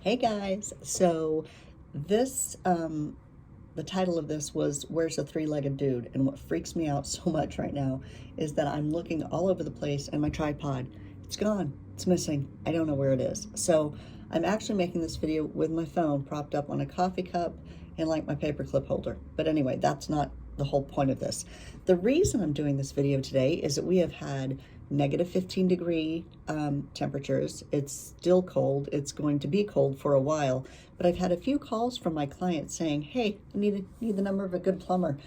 Hey guys, so this, the title of this was Where's the Three-Legged Dude? And what freaks me out so much right now is that I'm looking all over the place and my tripod, it's gone, it's missing, I don't know where it is. So I'm actually making this video with my phone propped up on a coffee cup and like my paperclip holder. But anyway, that's not the whole point of this. The reason I'm doing this video today is that we have had negative 15 degree temperatures. It's still cold. It's going to be cold for a while, but I've had a few calls from my clients saying, hey, I need the number of a good plumber.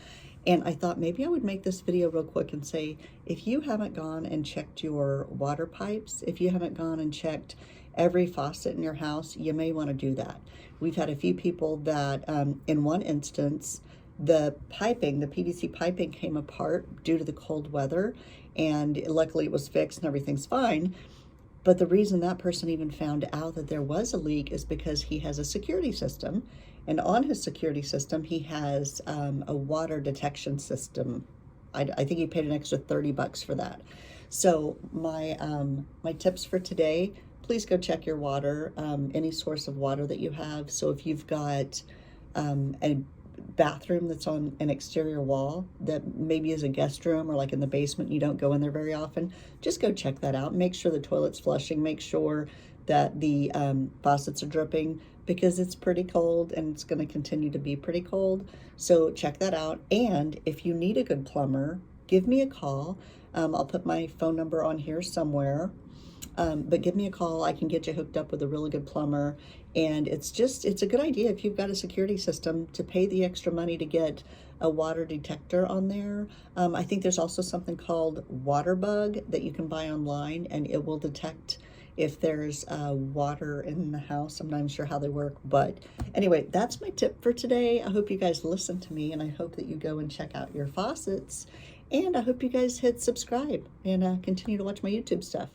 And I thought maybe I would make this video real quick and say, if you haven't gone and checked your water pipes, if you haven't gone and checked every faucet in your house, you may want to do that. We've had a few people that in one instance, the piping, the PVC piping came apart due to the cold weather, and luckily it was fixed and everything's fine. But the reason that person even found out that there was a leak is because he has a security system, and on his security system he has a water detection system. I think he paid an extra 30 bucks for that. So my tips for today: please go check your water, any source of water that you have. So if you've got a bathroom that's on an exterior wall that maybe is a guest room, or like in the basement, you don't go in there very often, just go check that out. Make sure the toilet's flushing, make sure that the faucets are dripping, because it's pretty cold and it's going to continue to be pretty cold. So check that out. And if you need a good plumber, give me a call. I'll put my phone number on here somewhere. But give me a call. I can get you hooked up with a really good plumber. And it's a good idea if you've got a security system to pay the extra money to get a water detector on there. I think there's also something called WaterBug that you can buy online, and it will detect if there's water in the house. I'm not even sure how they work, but anyway, that's my tip for today. I hope you guys listen to me, and I hope that you go and check out your faucets, and I hope you guys hit subscribe and continue to watch my YouTube stuff.